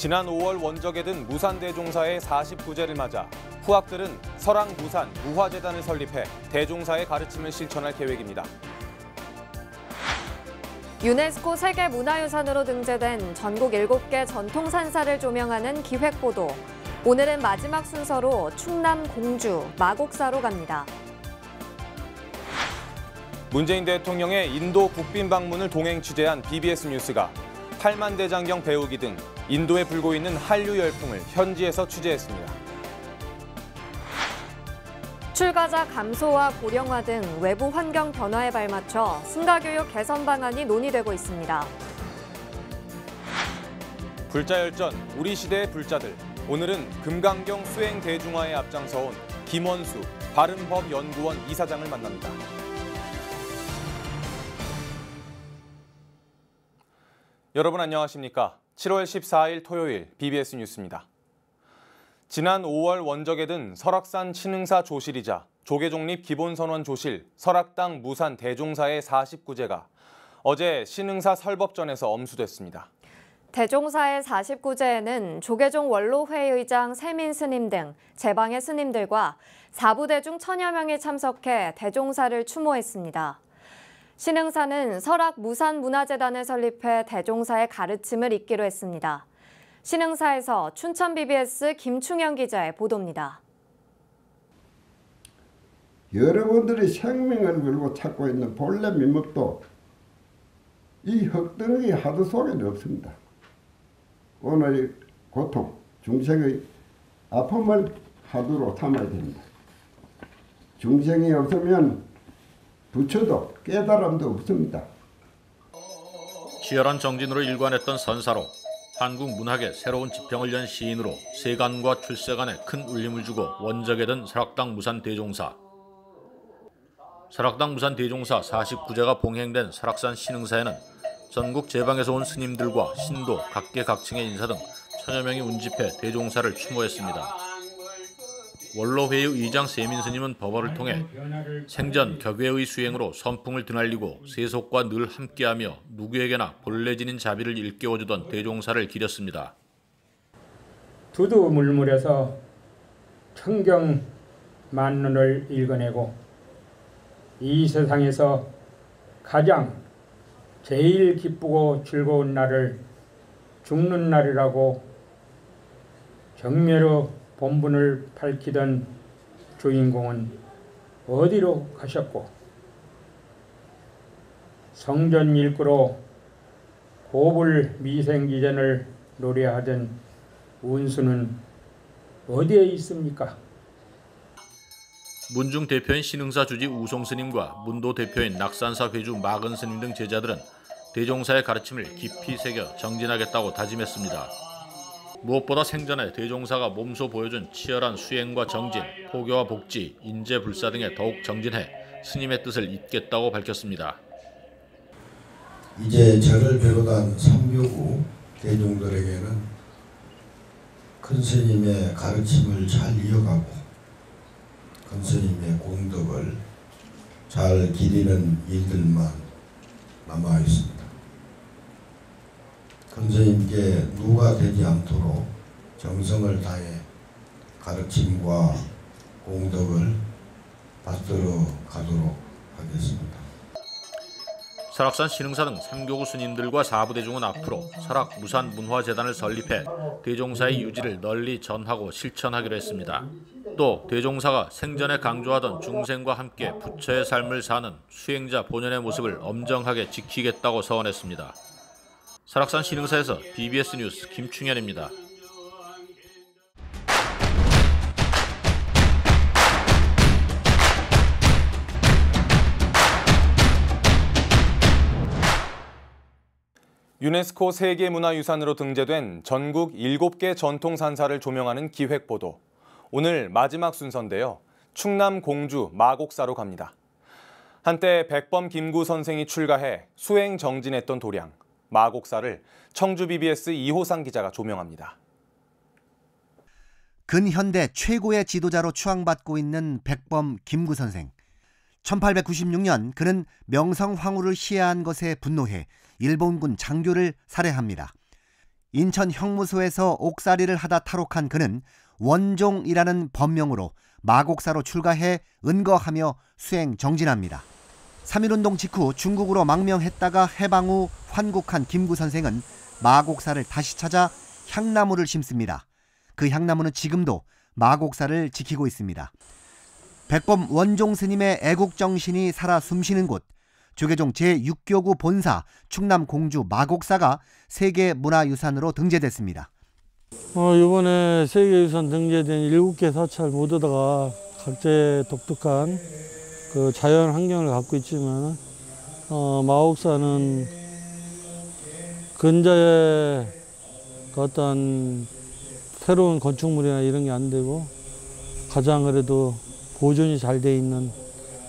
지난 5월 원적에 든 무산대종사의 49제를 맞아 후학들은 설왕무산 무화재단을 설립해 대종사의 가르침을 실천할 계획입니다. 유네스코 세계문화유산으로 등재된 전국 7개 전통산사를 조명하는 기획보도. 오늘은 마지막 순서로 충남 공주, 마곡사로 갑니다. 문재인 대통령의 인도 국빈 방문을 동행 취재한 BBS 뉴스가 8만 대장경 배우기 등 인도에 불고 있는 한류 열풍을 현지에서 취재했습니다. 출가자 감소와 고령화 등 외부 환경 변화에 발맞춰 승가교육 개선 방안이 논의되고 있습니다. 불자열전, 우리 시대의 불자들. 오늘은 금강경 수행 대중화에 앞장서온 김원수 바른법연구원 이사장을 만납니다. 여러분 안녕하십니까? 7월 14일 토요일 BBS 뉴스입니다. 지난 5월 원적에 든 설악산 신흥사 조실이자 조계종립 기본선원 조실, 설악당 무산 대종사의 49제가 어제 신흥사 설법전에서 엄수됐습니다. 대종사의 49제에는 조계종 원로회의장 세민 스님 등 제방의 스님들과 4부대 중 1000여 명이 참석해 대종사를 추모했습니다. 신흥사는 설악 무산문화재단을 설립해 대종사의 가르침을 잇기로 했습니다. 신흥사에서 춘천 BBS 김충현 기자의 보도입니다. 여러분들이 생명을 걸고 찾고 있는 본래 민목도 이 흙덩이 하드 속에는 없습니다. 오늘의 고통, 중생의 아픔을 하두로 삼아야 됩니다. 중생이 없으면 부처도 깨달음도 없습니다. 치열한 정진으로 일관했던 선사로 한국 문학의 새로운 지평을 연 시인으로 세간과 출세간에 큰 울림을 주고 원적에 든 설악당 무산 대종사. 설악당 무산 대종사 49제가 봉행된 설악산 신흥사에는 전국 제방에서 온 스님들과 신도, 각계각층의 인사 등 1000여 명이 운집해 대종사를 추모했습니다. 원로회의 의장 세민 스님은 법어를 통해 생전 격외의 수행으로 선풍을 드날리고 세속과 늘 함께하며 누구에게나 본래 지닌 자비를 일깨워주던 대종사를 기렸습니다. 두두물물해서 청경 만론을 읽어내고 이 세상에서 가장 제일 기쁘고 즐거운 날을 죽는 날이라고 경매로 본분을 밝히던 주인공은 어디로 가셨고 성전 일구로 고불 미생기전을 노래하던 운수는 어디에 있습니까? 문중 대표인 신흥사 주지 우송스님과 문도 대표인 낙산사 회주 마근스님 등 제자들은 대종사의 가르침을 깊이 새겨 정진하겠다고 다짐했습니다. 무엇보다 생전에 대종사가 몸소 보여준 치열한 수행과 정진, 포교와 복지, 인재불사 등에 더욱 정진해 스님의 뜻을 잇겠다고 밝혔습니다. 이제 저를 비롯한 삼교구 대중들에게는 큰 스님의 가르침을 잘 이어가고 큰 스님의 공덕을 잘 기리는 일들만 남아 있습니다. 큰 스님께 누가 되지 않도록 정성을 다해 가르침과 공덕을 받들어 가도록 하겠습니다. 설악산 신흥사 등 3교구 스님들과 4부대중은 앞으로 설악 무산문화재단을 설립해 대종사의 유지를 널리 전하고 실천하기로 했습니다. 또 대종사가 생전에 강조하던 중생과 함께 부처의 삶을 사는 수행자 본연의 모습을 엄정하게 지키겠다고 서원했습니다. 설악산 신흥사에서 BBS 뉴스 김충현입니다. 유네스코 세계문화유산으로 등재된 전국 7개 전통산사를 조명하는 기획보도. 오늘 마지막 순서인데요. 충남 공주 마곡사로 갑니다. 한때 백범 김구 선생이 출가해 수행 정진했던 도량, 마곡사를 청주 BBS 이호상 기자가 조명합니다. 근현대 최고의 지도자로 추앙받고 있는 백범 김구 선생. 1896년 그는 명성황후를 시해한 것에 분노해 일본군 장교를 살해합니다. 인천 형무소에서 옥살이를 하다 탈옥한 그는 원종이라는 법명으로 마곡사로 출가해 은거하며 수행 정진합니다. 3.1운동 직후 중국으로 망명했다가 해방 후 환국한 김구 선생은 마곡사를 다시 찾아 향나무를 심습니다. 그 향나무는 지금도 마곡사를 지키고 있습니다. 백범 원종 스님의 애국정신이 살아 숨쉬는 곳, 조계종 제6교구 본사 충남 공주 마곡사가 세계문화유산으로 등재됐습니다. 이번에 세계유산 등재된 7개 사찰 모두다가 각자의 독특한 그 자연 환경을 갖고 있지만 마곡사는 근자의 어떤 새로운 건축물이나 이런 게 안 되고 가장 그래도 보존이 잘 돼 있는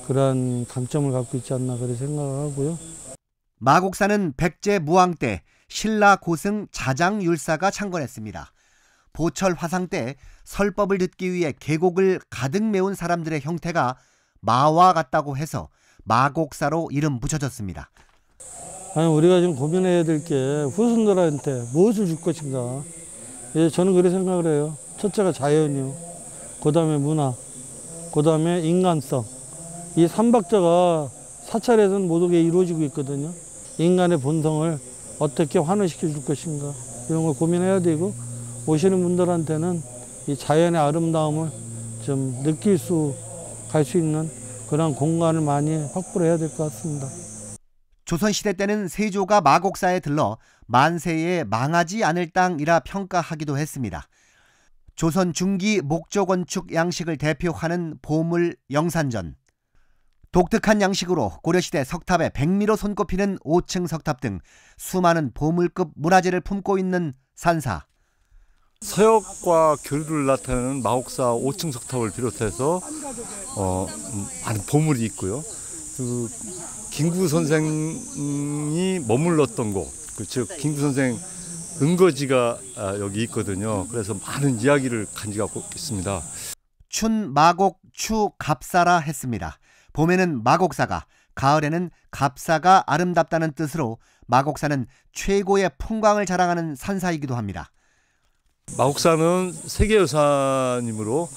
그런 강점을 갖고 있지 않나 그렇게 생각하고요. 마곡사는 백제 무왕 때 신라 고승 자장율사가 창건했습니다. 보철 화상 때 설법을 듣기 위해 계곡을 가득 메운 사람들의 형태가 마와 같다고 해서 마곡사로 이름 붙여졌습니다. 아니, 우리가 지금 고민해야 될 게 후손들한테 무엇을 줄 것인가. 저는 그렇게 생각을 해요. 첫째가 자연이요. 그 다음에 문화, 그 다음에 인간성. 이 삼박자가 사찰에서는 모두게 이루어지고 있거든요. 인간의 본성을 어떻게 환원시켜 줄 것인가. 이런 걸 고민해야 되고, 오시는 분들한테는 이 자연의 아름다움을 좀 느낄 갈 수 있는 그런 공간을 많이 확보를 해야 될 것 같습니다. 조선시대 때는 세조가 마곡사에 들러 만세에 망하지 않을 땅이라 평가하기도 했습니다. 조선 중기 목조 건축 양식을 대표하는 보물 영산전. 독특한 양식으로 고려시대 석탑에 백미로 손꼽히는 5층 석탑 등 수많은 보물급 문화재를 품고 있는 산사. 서역과 교류를 나타내는 마곡사 5층 석탑을 비롯해서 많은 보물이 있고요. 그 김구 선생이 머물렀던 곳, 즉 김구 선생 은거지가 여기 있거든요. 그래서 많은 이야기를 간직하고 있습니다. 춘, 마곡, 추, 갑사라 했습니다. 봄에는 마곡사가, 가을에는 갑사가 아름답다는 뜻으로 마곡사는 최고의 풍광을 자랑하는 산사이기도 합니다. 마곡사는 세계유산이므로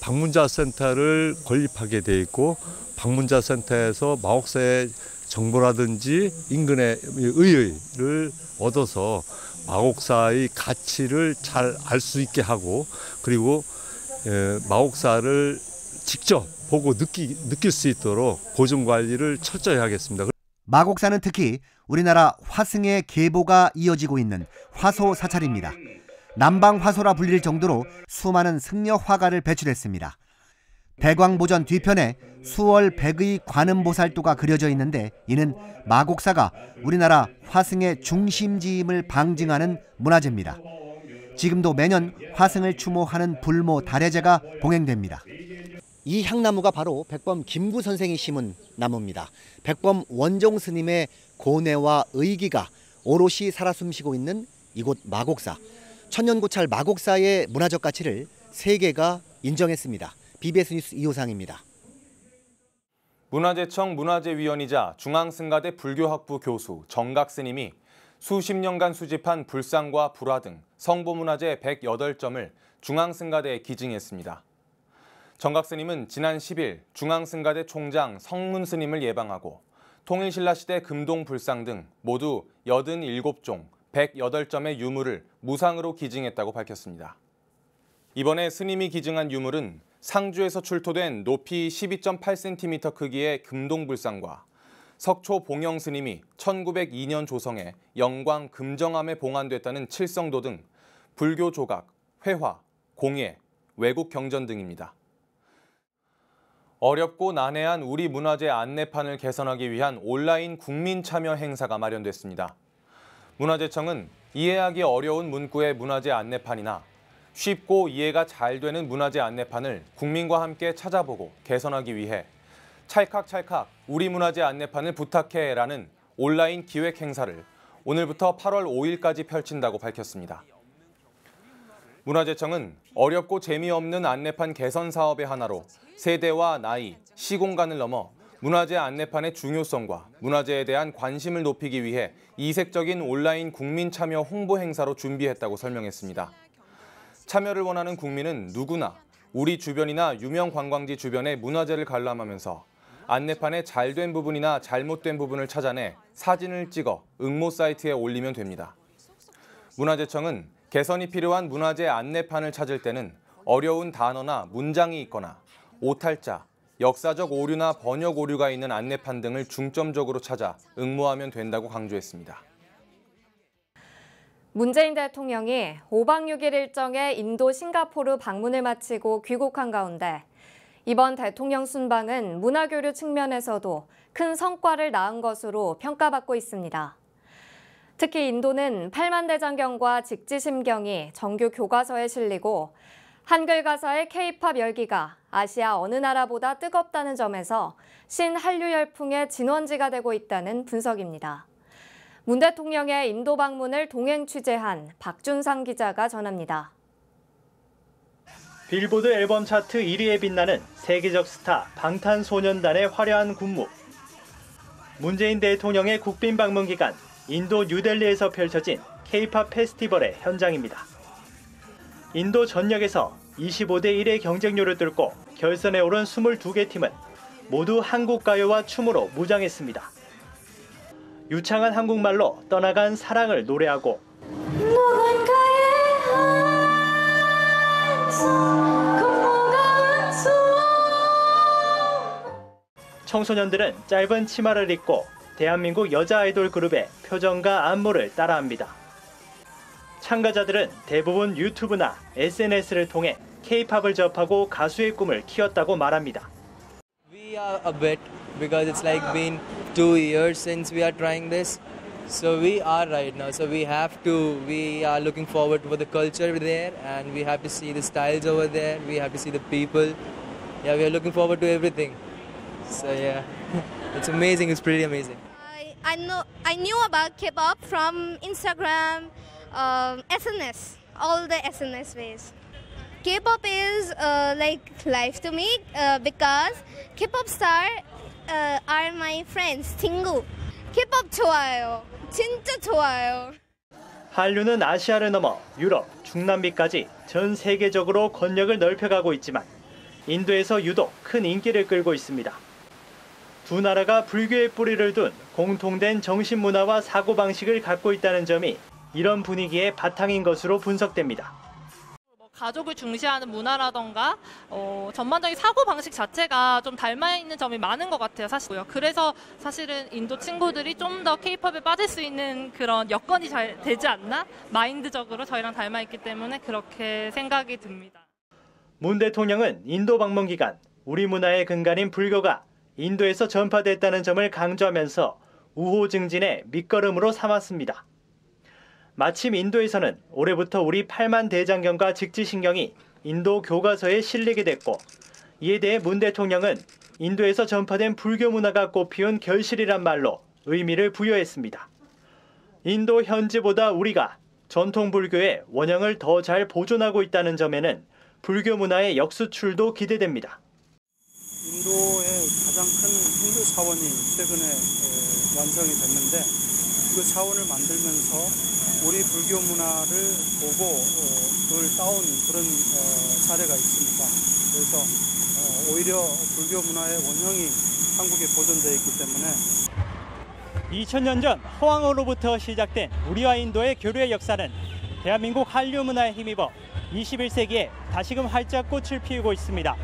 방문자 센터를 건립하게 돼 있고, 방문자 센터에서 마곡사의 정보라든지 인근의 의의를 얻어서 마곡사의 가치를 잘 알 수 있게 하고, 그리고 마곡사를 직접 보고 느낄 수 있도록 보존 관리를 철저히 하겠습니다. 마곡사는 특히 우리나라 화승의 계보가 이어지고 있는 화소 사찰입니다. 남방 화소라 불릴 정도로 수많은 승려 화가를 배출했습니다. 배광보전 뒤편에 수월 백의 관음보살도가 그려져 있는데, 이는 마곡사가 우리나라 화승의 중심지임을 방증하는 문화재입니다. 지금도 매년 화승을 추모하는 불모 달해제가 봉행됩니다. 이 향나무가 바로 백범 김구 선생이 심은 나무입니다. 백범 원종 스님의 고뇌와 의기가 오롯이 살아 숨쉬고 있는 이곳 마곡사. 천년고찰 마곡사의 문화적 가치를 세계가 인정했습니다. BBS 뉴스 이호상입니다. 문화재청 문화재위원이자 중앙승가대 불교학부 교수 정각 스님이 수십 년간 수집한 불상과 불화 등 성보문화재 108점을 중앙승가대에 기증했습니다. 정각 스님은 지난 10일 중앙승가대 총장 성문 스님을 예방하고 통일신라시대 금동 불상 등 모두 87종 108점의 유물을 무상으로 기증했다고 밝혔습니다. 이번에 스님이 기증한 유물은 상주에서 출토된 높이 12.8cm 크기의 금동불상과 석초 봉영 스님이 1902년 조성해 영광 금정암에 봉안됐다는 칠성도 등 불교 조각, 회화, 공예, 외국 경전 등입니다. 어렵고 난해한 우리 문화재 안내판을 개선하기 위한 온라인 국민 참여 행사가 마련됐습니다. 문화재청은 이해하기 어려운 문구의 문화재 안내판이나 쉽고 이해가 잘 되는 문화재 안내판을 국민과 함께 찾아보고 개선하기 위해 찰칵찰칵 우리 문화재 안내판을 부탁해라는 온라인 기획 행사를 오늘부터 8월 5일까지 펼친다고 밝혔습니다. 문화재청은 어렵고 재미없는 안내판 개선 사업의 하나로 세대와 나이, 시공간을 넘어 문화재 안내판의 중요성과 문화재에 대한 관심을 높이기 위해 이색적인 온라인 국민 참여 홍보 행사로 준비했다고 설명했습니다. 참여를 원하는 국민은 누구나 우리 주변이나 유명 관광지 주변의 문화재를 관람하면서 안내판의 잘된 부분이나 잘못된 부분을 찾아내 사진을 찍어 응모 사이트에 올리면 됩니다. 문화재청은 개선이 필요한 문화재 안내판을 찾을 때는 어려운 단어나 문장이 있거나 오탈자, 역사적 오류나 번역 오류가 있는 안내판 등을 중점적으로 찾아 응모하면 된다고 강조했습니다. 문재인 대통령이 5박 6일 일정에 인도, 싱가포르 방문을 마치고 귀국한 가운데 이번 대통령 순방은 문화교류 측면에서도 큰 성과를 낳은 것으로 평가받고 있습니다. 특히 인도는 8만 대장경과 직지심경이 정규 교과서에 실리고 한글 가사의 K-팝 열기가 아시아 어느 나라보다 뜨겁다는 점에서 신한류 열풍의 진원지가 되고 있다는 분석입니다. 문 대통령의 인도 방문을 동행 취재한 박준상 기자가 전합니다. 빌보드 앨범 차트 1위에 빛나는 세계적 스타 방탄소년단의 화려한 군무. 문재인 대통령의 국빈 방문 기간 인도 뉴델리에서 펼쳐진 K-팝 페스티벌의 현장입니다. 인도 전역에서 25대 1의 경쟁률을 뚫고 결선에 오른 22개 팀은 모두 한국 가요와 춤으로 무장했습니다. 유창한 한국말로 떠나간 사랑을 노래하고 청소년들은 짧은 치마를 입고 대한민국 여자 아이돌 그룹의 표정과 안무를 따라합니다. 참가자들은 대부분 유튜브나 SNS를 통해 K-팝을 접하고 가수의 꿈을 키웠다고 말합니다. We are a bit because it's like been 2 years since we are trying this. So we are right now. So we are looking forward to the culture there and we have to see the styles over there. We have to see the people. Yeah, we are looking forward to everything. So yeah, it's amazing. It's pretty amazing. I knew about K-pop from Instagram, SNS, all the SNS ways. K-pop is like life to me because K-pop star are my friends. 친구. K-pop 좋아요. 진짜 좋아요. 한류는 아시아를 넘어 유럽, 중남미까지 전 세계적으로 권력을 넓혀가고 있지만 인도에서 유독 큰 인기를 끌고 있습니다. 두 나라가 불교의 뿌리를 둔 공통된 정신문화와 사고방식을 갖고 있다는 점이 이런 분위기의 바탕인 것으로 분석됩니다. 가족을 중시하는 문화라던가 전반적인 사고방식 자체가 좀 닮아있는 점이 많은 것 같아요. 사실요. 그래서 사실은 인도 친구들이 좀 더 K-팝에 빠질 수 있는 그런 여건이 잘 되지 않나? 마인드적으로 저희랑 닮아있기 때문에 그렇게 생각이 듭니다. 문 대통령은 인도 방문 기간 우리 문화의 근간인 불교가 인도에서 전파됐다는 점을 강조하면서 우호 증진의 밑거름으로 삼았습니다. 마침 인도에서는 올해부터 우리 8만 대장경과 직지신경이 인도 교과서에 실리게 됐고 이에 대해 문 대통령은 인도에서 전파된 불교 문화가 꽃피운 결실이란 말로 의미를 부여했습니다. 인도 현지보다 우리가 전통 불교의 원형을 더 잘 보존하고 있다는 점에는 불교 문화의 역수출도 기대됩니다. 인도의 가장 큰 힌두 사원이 최근에 완성이 됐는데 그 사원을 만들면서 우리 불교 문화를 보고 그걸 따온 그런 사례가 있습니다. 그래서 오히려 불교 문화의 원형이 한국에 보존되어 있기 때문에 2000년 전 호황으로부터 시작된 우리와 인도의 교류의 역사는 대한민국 한류 문화에 힘입어 21세기에 다시금 활짝 꽃을 피우고 있습니다.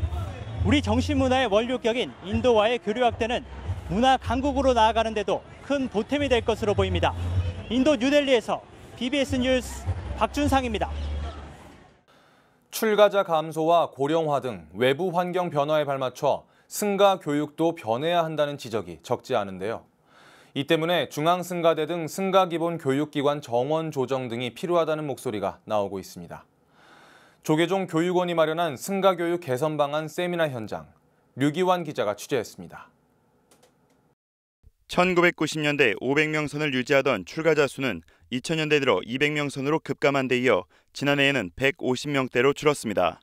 우리 정신문화의 원류격인 인도와의 교류 확대는 문화 강국으로 나아가는 데도 큰 보탬이 될 것으로 보입니다. 인도 뉴델리에서 BBS 뉴스 박준상입니다. 출가자 감소와 고령화 등 외부 환경 변화에 발맞춰 승가 교육도 변해야 한다는 지적이 적지 않은데요. 이 때문에 중앙승가대 등 승가기본교육기관 정원 조정 등이 필요하다는 목소리가 나오고 있습니다. 조계종 교육원이 마련한 승가교육 개선 방안 세미나 현장, 류기환 기자가 취재했습니다. 1990년대 500명 선을 유지하던 출가자 수는 2000년대 들어 200명 선으로 급감한 데 이어 지난해에는 150명대로 줄었습니다.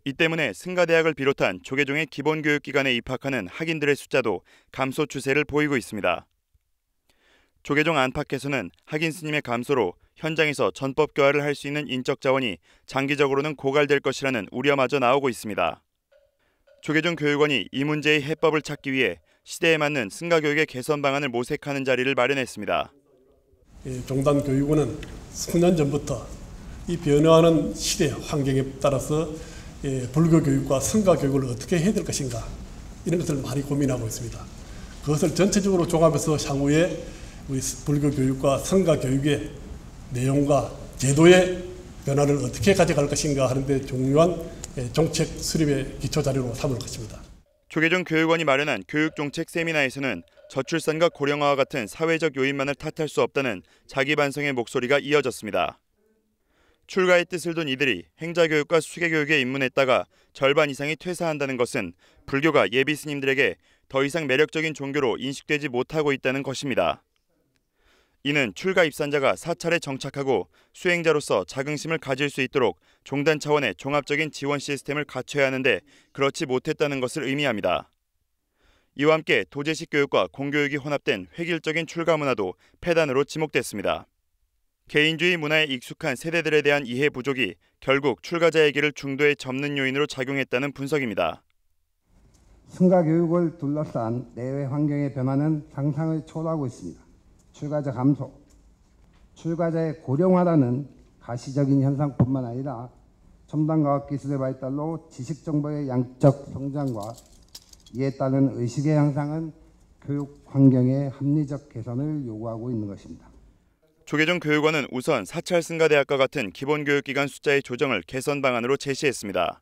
이 때문에 승가대학을 비롯한 조계종의 기본교육기관에 입학하는 학인들의 숫자도 감소 추세를 보이고 있습니다. 조계종 안팎에서는 학인 스님의 감소로 현장에서 전법 교화를 할 수 있는 인적 자원이 장기적으로는 고갈될 것이라는 우려마저 나오고 있습니다. 조계종 교육원이 이 문제의 해법을 찾기 위해 시대에 맞는 승가교육의 개선 방안을 모색하는 자리를 마련했습니다. 종단 교육원은 수년 전부터 이 변화하는 시대 환경에 따라서 불교 교육과 승가 교육을 어떻게 해야 될 것인가 이런 것을 많이 고민하고 있습니다. 그것을 전체적으로 종합해서 향후에 우리 불교 교육과 승가 교육의 내용과 제도의 변화를 어떻게 가져갈 것인가 하는데 중요한 정책 수립의 기초 자료로 삼을 것입니다. 조계종 교육원이 마련한 교육정책 세미나에서는 저출산과 고령화와 같은 사회적 요인만을 탓할 수 없다는 자기 반성의 목소리가 이어졌습니다. 출가의 뜻을 둔 이들이 행자교육과 수계교육에 입문했다가 절반 이상이 퇴사한다는 것은 불교가 예비 스님들에게 더 이상 매력적인 종교로 인식되지 못하고 있다는 것입니다. 이는 출가 입산자가 사찰에 정착하고 수행자로서 자긍심을 가질 수 있도록 종단 차원의 종합적인 지원 시스템을 갖춰야 하는데 그렇지 못했다는 것을 의미합니다. 이와 함께 도제식 교육과 공교육이 혼합된 획일적인 출가 문화도 폐단으로 지목됐습니다. 개인주의 문화에 익숙한 세대들에 대한 이해 부족이 결국 출가자의 길을 중도에 접는 요인으로 작용했다는 분석입니다. 승가 교육을 둘러싼 내외 환경의 변화는 상상을 초월하고 있습니다. 출가자 감소, 출가자의 고령화라는 가시적인 현상뿐만 아니라 첨단과학기술의 발달로 지식정보의 양적 성장과 이에 따른 의식의 향상은 교육 환경의 합리적 개선을 요구하고 있는 것입니다. 조계종 교육원은 우선 사찰 승가대학과 같은 기본교육기관 숫자의 조정을 개선 방안으로 제시했습니다.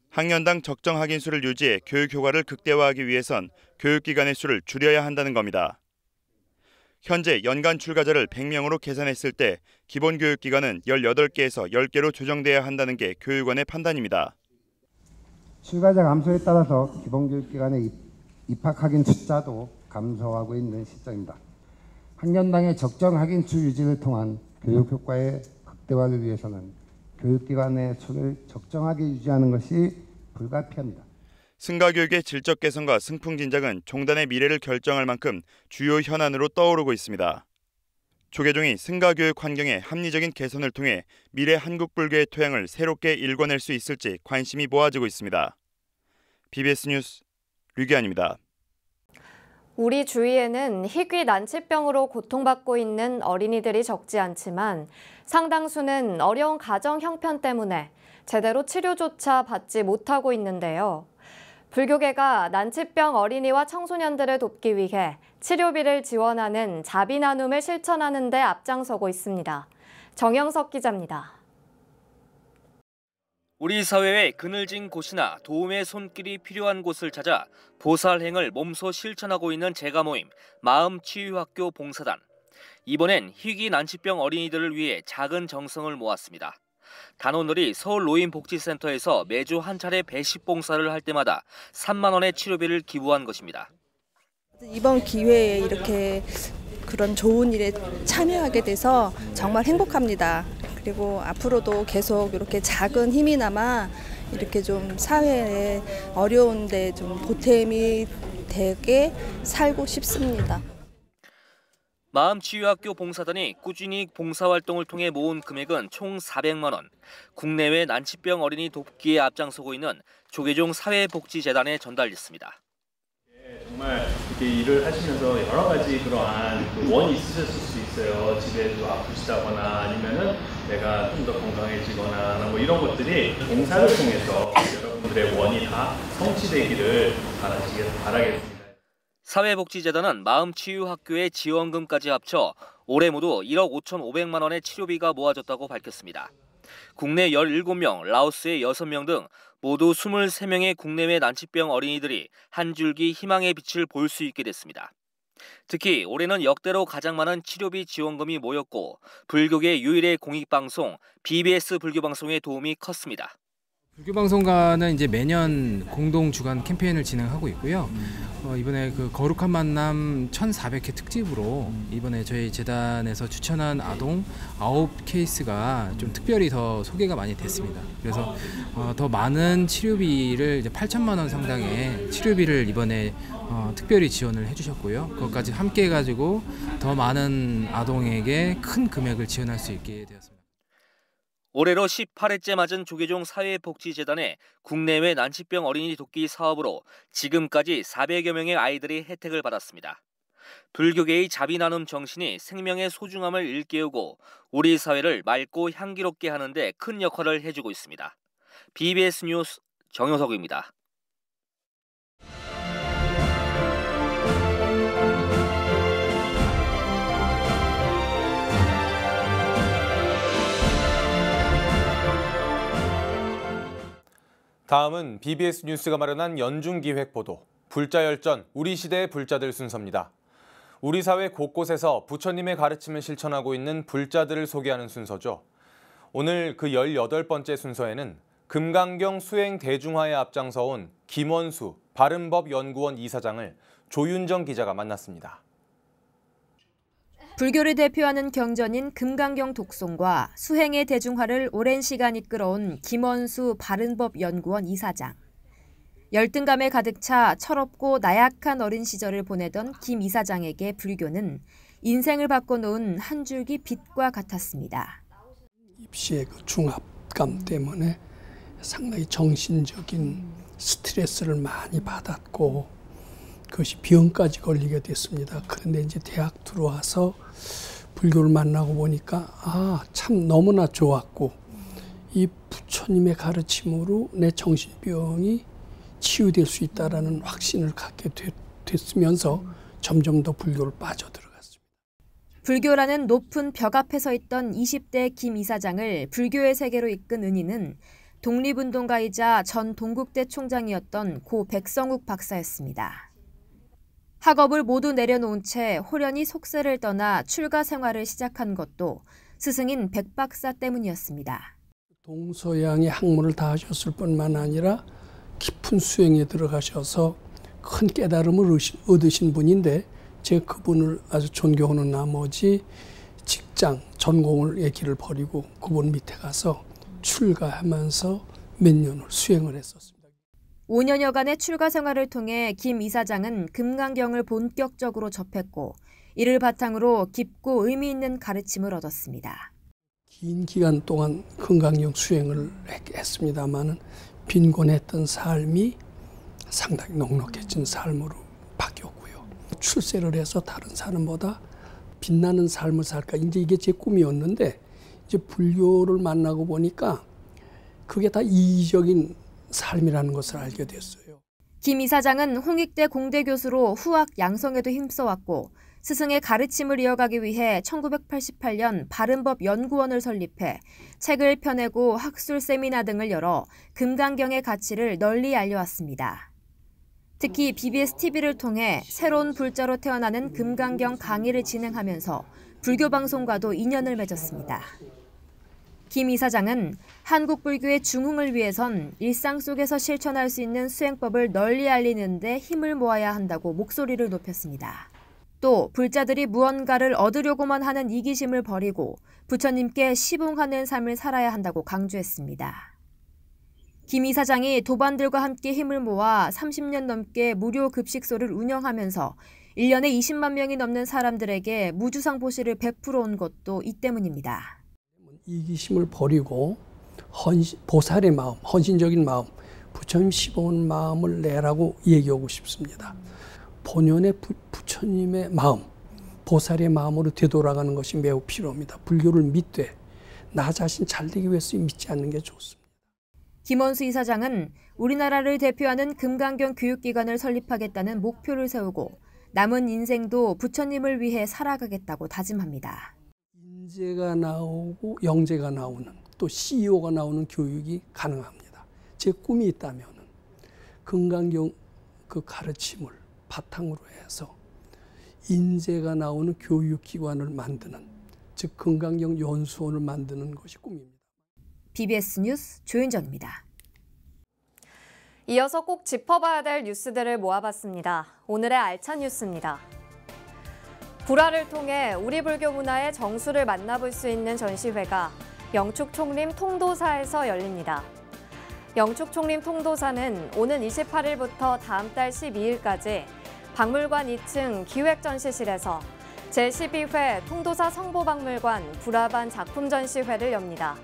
학년당 적정 학인 수를 유지해 교육 효과를 극대화하기 위해선 교육기관의 수를 줄여야 한다는 겁니다. 현재 연간 출가자를 100명으로 계산했을 때 기본교육기관은 18개에서 10개로 조정돼야 한다는 게 교육원의 판단입니다. 출가자 감소에 따라서 기본교육기관에 입학학인 숫자도 감소하고 있는 시점입니다. 학년당의 적정 학인 수 유지를 통한 교육 효과의 극대화를 위해서는 교육기관의 수를 적정하게 유지하는 것이 불가피합니다. 승가교육의 질적 개선과 승풍진작은 종단의 미래를 결정할 만큼 주요 현안으로 떠오르고 있습니다. 조계종이 승가교육 환경의 합리적인 개선을 통해 미래 한국 불교의 토양을 새롭게 일궈낼 수 있을지 관심이 모아지고 있습니다. BBS 뉴스 류기환입니다. 우리 주위에는 희귀 난치병으로 고통받고 있는 어린이들이 적지 않지만 상당수는 어려운 가정 형편 때문에 제대로 치료조차 받지 못하고 있는데요. 불교계가 난치병 어린이와 청소년들을 돕기 위해 치료비를 지원하는 자비 나눔을 실천하는 데 앞장서고 있습니다. 정영석 기자입니다. 우리 사회의 그늘진 곳이나 도움의 손길이 필요한 곳을 찾아 보살행을 몸소 실천하고 있는 재가 모임 마음치유학교 봉사단. 이번엔 희귀 난치병 어린이들을 위해 작은 정성을 모았습니다. 단오늘이 서울노인복지센터에서 매주 한 차례 배식 봉사를 할 때마다 3만 원의 치료비를 기부한 것입니다. 이번 기회에 이렇게 그런 좋은 일에 참여하게 돼서 정말 행복합니다. 그리고 앞으로도 계속 이렇게 작은 힘이나마 이렇게 좀 사회에 어려운데 좀 보탬이 되게 살고 싶습니다. 마음치유학교 봉사단이 꾸준히 봉사활동을 통해 모은 금액은 총 400만 원. 국내외 난치병 어린이 돕기에 앞장서고 있는 조계종 사회복지재단에 전달됐습니다. 정말 이렇게 일을 하시면서 여러 가지 그러한 원이 있으셨을 수 있어요. 집에 또 아프시다거나 아니면은 내가 좀 더 건강해지거나 뭐 이런 것들이 봉사를 통해서 여러분들의 원이 다 성취되기를 바라겠습니다. 사회복지재단은 마음치유학교의 지원금까지 합쳐 올해 모두 1억 5,500만 원의 치료비가 모아졌다고 밝혔습니다. 국내 17명, 라오스의 6명 등 모두 23명의 국내외 난치병 어린이들이 한 줄기 희망의 빛을 볼 수 있게 됐습니다. 특히 올해는 역대로 가장 많은 치료비 지원금이 모였고 불교계 유일의 공익방송 BBS 불교방송의 도움이 컸습니다. 불교방송가는 이제 매년 공동 주간 캠페인을 진행하고 있고요. 이번에 그 거룩한 만남 1400회 특집으로 이번에 저희 재단에서 추천한 아동 9케이스가 좀 특별히 더 소개가 많이 됐습니다. 그래서 더 많은 치료비를 이제 8천만 원 상당의 치료비를 이번에 특별히 지원을 해주셨고요. 그것까지 함께 해가지고 더 많은 아동에게 큰 금액을 지원할 수 있게 되었습니다. 올해로 18회째 맞은 조계종 사회복지재단의 국내외 난치병 어린이 돕기 사업으로 지금까지 400여 명의 아이들이 혜택을 받았습니다. 불교계의 자비 나눔 정신이 생명의 소중함을 일깨우고 우리 사회를 맑고 향기롭게 하는 데 큰 역할을 해주고 있습니다. BBS 뉴스 정효석입니다. 다음은 BBS 뉴스가 마련한 연중기획 보도, 불자열전, 우리 시대의 불자들 순서입니다. 우리 사회 곳곳에서 부처님의 가르침을 실천하고 있는 불자들을 소개하는 순서죠. 오늘 그 18번째 순서에는 금강경 수행 대중화에 앞장서온 김원수 바른법연구원 이사장을 조윤정 기자가 만났습니다. 불교를 대표하는 경전인 금강경 독송과 수행의 대중화를 오랜 시간 이끌어온 김원수 바른법연구원 이사장. 열등감에 가득 차 철없고 나약한 어린 시절을 보내던 김 이사장에게 불교는 인생을 바꿔놓은 한 줄기 빛과 같았습니다. 입시의 그 중압감 때문에 상당히 정신적인 스트레스를 많이 받았고 그것이 병까지 걸리게 됐습니다. 그런데 이제 대학 들어와서 불교를 만나고 보니까 참 너무나 좋았고 이 부처님의 가르침으로 내 정신병이 치유될 수 있다라는 확신을 갖게 됐으면서 점점 더 불교를 빠져들어갔습니다. 불교라는 높은 벽 앞에 서 있던 20대 김 이사장을 불교의 세계로 이끈 은인은 독립운동가이자 전 동국대 총장이었던 고 백성욱 박사였습니다. 학업을 모두 내려놓은 채 호련히 속세를 떠나 출가 생활을 시작한 것도 스승인 백 박사 때문이었습니다. 동서양의 학문을 다 하셨을 뿐만 아니라 깊은 수행에 들어가셔서 큰 깨달음을 얻으신 분인데 제가 그분을 아주 존경하는 나머지 직장, 전공의 길을 버리고 그분 밑에 가서 출가하면서 몇 년을 수행을 했었습니다. 5년여간의 출가 생활을 통해 김 이사장은 금강경을 본격적으로 접했고 이를 바탕으로 깊고 의미 있는 가르침을 얻었습니다. 긴 기간 동안 금강경 수행을 했습니다마는 빈곤했던 삶이 상당히 넉넉해진 삶으로 바뀌었고요. 출세를 해서 다른 사람보다 빛나는 삶을 살까 이제 이게 제 꿈이었는데 이제 불교를 만나고 보니까 그게 다 이기적인 삶이라는 것을 알게 됐어요. 김 이사장은 홍익대 공대 교수로 후학 양성에도 힘써왔고 스승의 가르침을 이어가기 위해 1988년 바른법연구원을 설립해 책을 펴내고 학술 세미나 등을 열어 금강경의 가치를 널리 알려왔습니다. 특히 BBS TV를 통해 새로운 불자로 태어나는 금강경 강의를 진행하면서 불교 방송과도 인연을 맺었습니다. 김 이사장은 한국 불교의 중흥을 위해선 일상 속에서 실천할 수 있는 수행법을 널리 알리는 데 힘을 모아야 한다고 목소리를 높였습니다. 또 불자들이 무언가를 얻으려고만 하는 이기심을 버리고 부처님께 시봉하는 삶을 살아야 한다고 강조했습니다. 김 이사장이 도반들과 함께 힘을 모아 30년 넘게 무료 급식소를 운영하면서 1년에 20만 명이 넘는 사람들에게 무주상보시를 베풀어 온 것도 이 때문입니다. 이기심을 버리고 보살의 마음, 헌신적인 마음, 부처님 시봉하는 마음을 내라고 얘기하고 싶습니다. 본연의 부처님의 마음, 보살의 마음으로 되돌아가는 것이 매우 필요합니다. 불교를 믿되 나 자신 잘되기 위해서 믿지 않는 게 좋습니다. 김원수 이사장은 우리나라를 대표하는 금강경 교육기관을 설립하겠다는 목표를 세우고 남은 인생도 부처님을 위해 살아가겠다고 다짐합니다. 인재가 나오고 영재가 나오는 또 CEO가 나오는 교육이 가능합니다. 제 꿈이 있다면 금강경 그 가르침을 바탕으로 해서 인재가 나오는 교육기관을 만드는 즉 금강경 연수원을 만드는 것이 꿈입니다. BBS 뉴스 조윤정입니다. 이어서 꼭 짚어봐야 될 뉴스들을 모아봤습니다. 오늘의 알찬 뉴스입니다. 불화를 통해 우리 불교 문화의 정수를 만나볼 수 있는 전시회가 영축총림 통도사에서 열립니다. 영축총림 통도사는 오는 28일부터 다음 달 12일까지 박물관 2층 기획전시실에서 제12회 통도사 성보박물관 불화반 작품 전시회를 엽니다.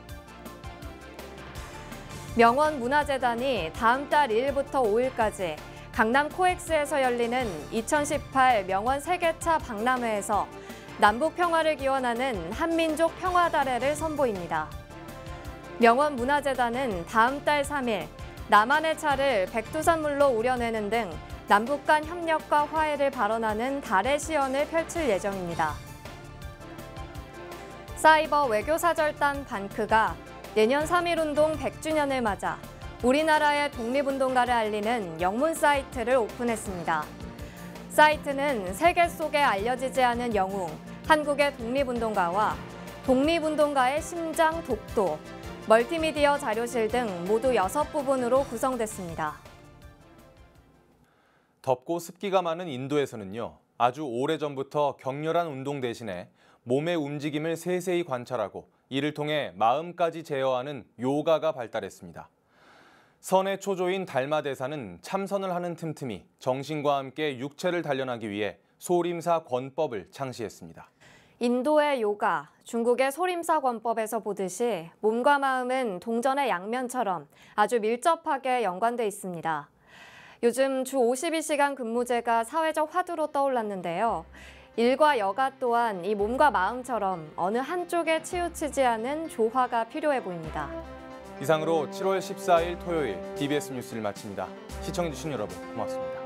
명원문화재단이 다음 달 1일부터 5일까지 강남 코엑스에서 열리는 2018 명원 세계차 박람회에서 남북 평화를 기원하는 한민족 평화달해를 선보입니다. 명원문화재단은 다음 달 3일 남한의 차를 백두산물로 우려내는 등 남북 간 협력과 화해를 발언하는 달의 시연을 펼칠 예정입니다. 사이버 외교사절단 반크가 내년 3.1운동 100주년을 맞아 우리나라의 독립운동가를 알리는 영문 사이트를 오픈했습니다. 사이트는 세계 속에 알려지지 않은 영웅, 한국의 독립운동가와 독립운동가의 심장 독도, 멀티미디어 자료실 등 모두 6부분으로 구성됐습니다. 덥고 습기가 많은 인도에서는요, 아주 오래전부터 격렬한 운동 대신에 몸의 움직임을 세세히 관찰하고 이를 통해 마음까지 제어하는 요가가 발달했습니다. 선의 초조인 달마대사는 참선을 하는 틈틈이 정신과 함께 육체를 단련하기 위해 소림사 권법을 창시했습니다. 인도의 요가, 중국의 소림사 권법에서 보듯이 몸과 마음은 동전의 양면처럼 아주 밀접하게 연관돼 있습니다. 요즘 주 52시간 근무제가 사회적 화두로 떠올랐는데요. 일과 여가 또한 이 몸과 마음처럼 어느 한쪽에 치우치지 않은 조화가 필요해 보입니다. 이상으로 7월 14일 토요일 TBS 뉴스를 마칩니다. 시청해주신 여러분 고맙습니다.